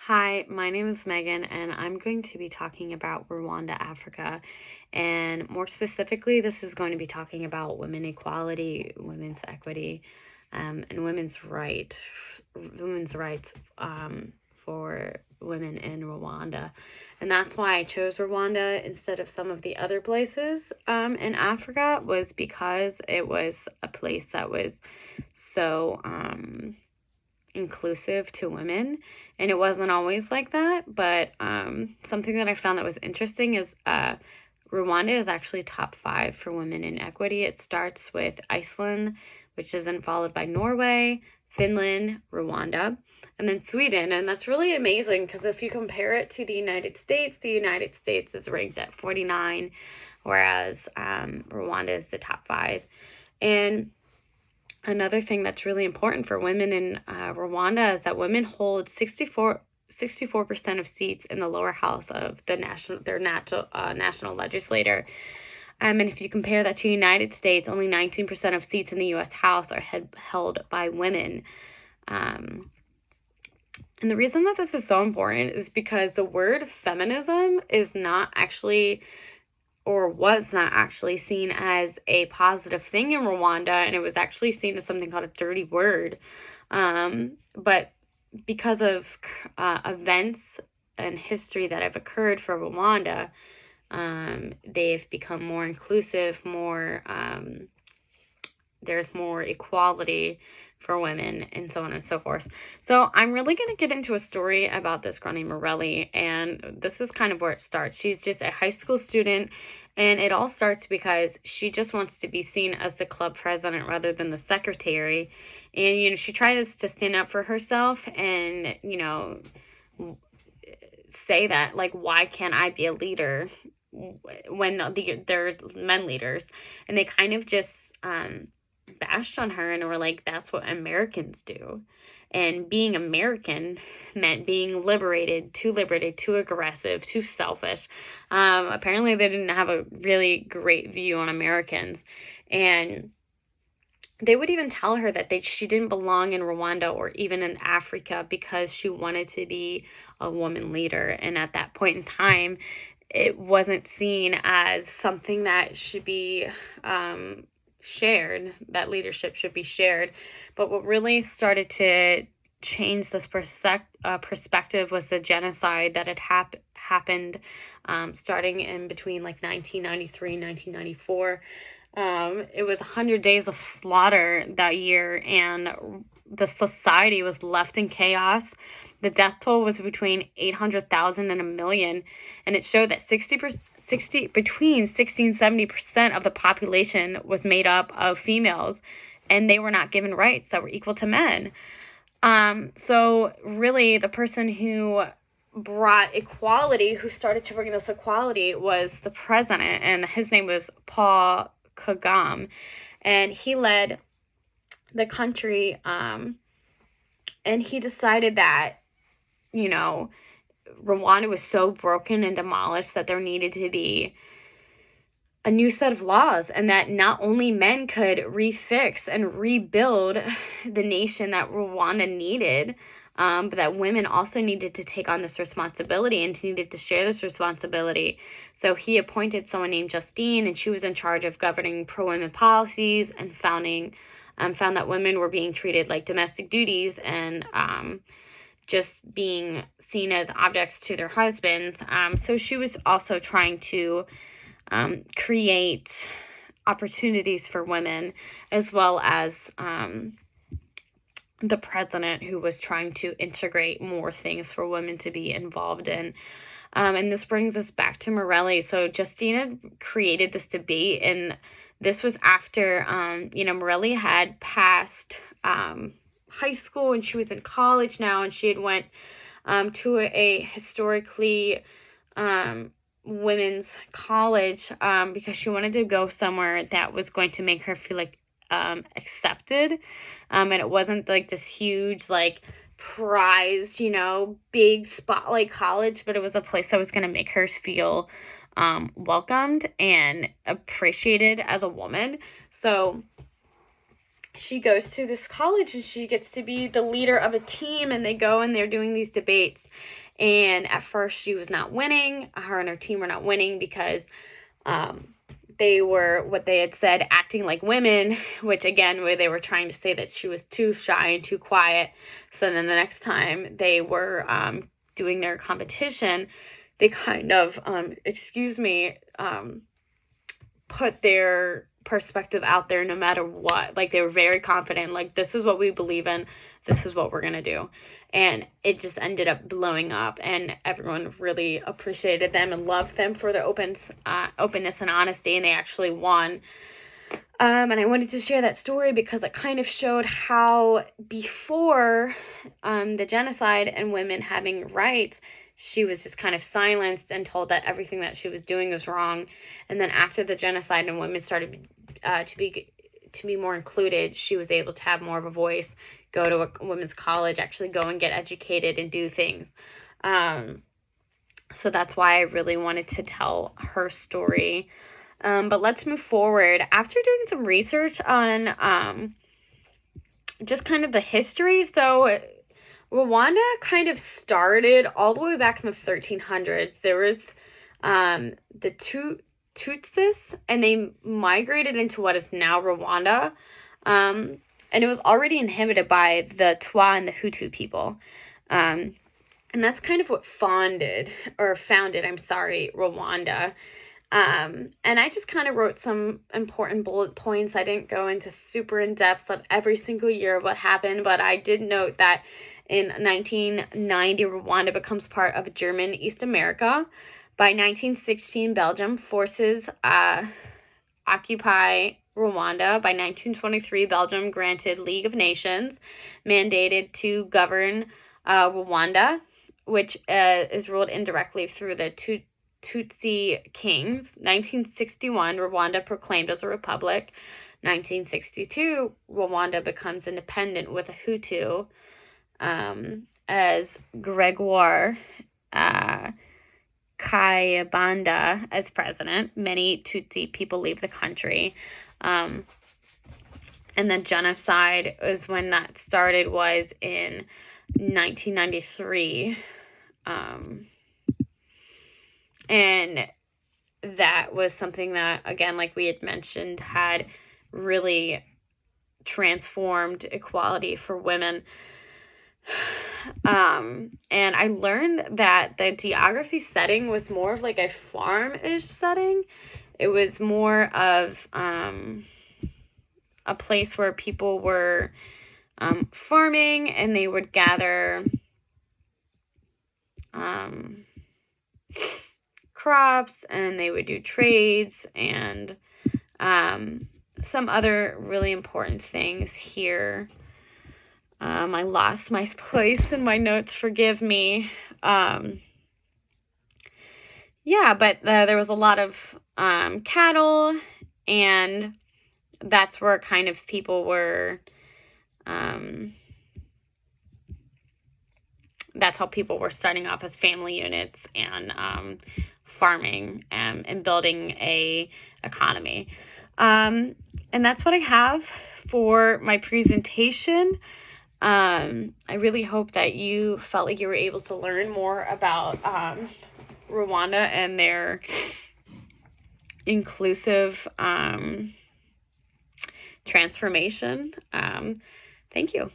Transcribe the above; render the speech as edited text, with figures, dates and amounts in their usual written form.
Hi, my name is Megan, and I'm going to be talking about Rwanda, Africa. And more specifically, this is going to be talking about women equality, women's equity, and women's rights for women in Rwanda. And that's why I chose Rwanda instead of some of the other places in Africa, was because it was a place that was so inclusive to women, and it wasn't always like that. But something that I found that was interesting is Rwanda is actually top 5 for women in equity. It starts with Iceland, which is then followed by Norway, Finland, Rwanda, and then Sweden. And that's really amazing because if you compare it to the United States is ranked at 49, whereas Rwanda is the top 5. And another thing that's really important for women in Rwanda is that women hold 64% of seats in the lower house of their national legislator. And if you compare that to the United States, only 19% of seats in the U.S. House are held by women. And the reason that this is so important is because the word feminism is not actually, or was not actually, seen as a positive thing in Rwanda, and it was actually seen as something called a dirty word. But because of events and history that have occurred for Rwanda, they've become more inclusive, there's more equality for women, and so on and so forth. So I'm really going to get into a story about this girl named Morelli, and this is kind of where it starts. She's just a high school student, and it all starts because she just wants to be seen as the club president rather than the secretary. And, she tries to stand up for herself and, say that, like, why can't I be a leader when there's men leaders? And they kind of just bashed on her and were like, that's what Americans do. And being American meant being liberated, too aggressive, too selfish. Apparently they didn't have a really great view on Americans. And they would even tell her that she didn't belong in Rwanda or even in Africa because she wanted to be a woman leader. And at that point in time, it wasn't seen as something that should be shared, that leadership should be shared. But what really started to change this perspective was the genocide that had happened starting in between like 1993 and 1994. It was 100 days of slaughter that year, and the society was left in chaos. The death toll was between 800,000 and a million, and it showed that between 60 and 70% of the population was made up of females, and they were not given rights that were equal to men. So really, the person who brought equality, who started to bring this equality, was the president, and his name was Paul Kagame, and he led the country, and he decided that, Rwanda was so broken and demolished that there needed to be a new set of laws, and that not only men could refix and rebuild the nation that Rwanda needed, but that women also needed to take on this responsibility and needed to share this responsibility. So he appointed someone named Justine, and she was in charge of governing pro-women policies and found that women were being treated like domestic duties and just being seen as objects to their husbands. So she was also trying to create opportunities for women, as well as the president, who was trying to integrate more things for women to be involved in. And this brings us back to Morelli. So Justina created this debate, and this was after, Morelli had passed high school, and she was in college now, and she had went to a historically women's college because she wanted to go somewhere that was going to make her feel like accepted, and it wasn't like this huge, like, prized, big spotlight college, but it was a place that was going to make her feel welcomed and appreciated as a woman. So she goes to this college and she gets to be the leader of a team, and they go and they're doing these debates. And at first she was not winning. Her and her team were not winning because they were, what they had said, acting like women, which again, where they were trying to say that she was too shy and too quiet. So then the next time they were doing their competition, they kind of, put their perspective out there no matter what. Like, they were very confident, like, this is what we believe in, this is what we're gonna do. And it just ended up blowing up, and everyone really appreciated them and loved them for their openness and honesty, and they actually won. And I wanted to share that story because it kind of showed how before the genocide and women having rights, she was just kind of silenced and told that everything that she was doing was wrong. And then after the genocide and women started to be more included, she was able to have more of a voice, go to a women's college, actually go and get educated and do things. So that's why I really wanted to tell her story. But let's move forward. After doing some research on just kind of the history, so Rwanda kind of started all the way back in the 1300s. There was the Tutsis, and they migrated into what is now Rwanda. And it was already inhabited by the Twa and the Hutu people. And that's kind of what founded Rwanda. And I just kind of wrote some important bullet points. I didn't go into super in depth of every single year of what happened, but I did note that in 1990, Rwanda becomes part of German East America. By 1916, Belgium forces occupy Rwanda. By 1923, Belgium granted League of Nations mandated to govern Rwanda, which is ruled indirectly through the Tutsi kings. 1961, Rwanda proclaimed as a republic. 1962, Rwanda becomes independent with a Hutu as Gregoire Kayibanda as president. Many Tutsi people leave the country. And the genocide is when that started, was in 1993. And that was something that, again, like we had mentioned, had really transformed equality for women. And I learned that the geography setting was more of like a farm-ish setting. It was more of a place where people were farming, and they would gather crops, and they would do trades and some other really important things here. I lost my place in my notes, forgive me. But there was a lot of cattle, and that's where kind of people were, that's how people were starting off as family units and farming and building a economy. And that's what I have for my presentation. I really hope that you felt like you were able to learn more about Rwanda and their inclusive transformation. Thank you.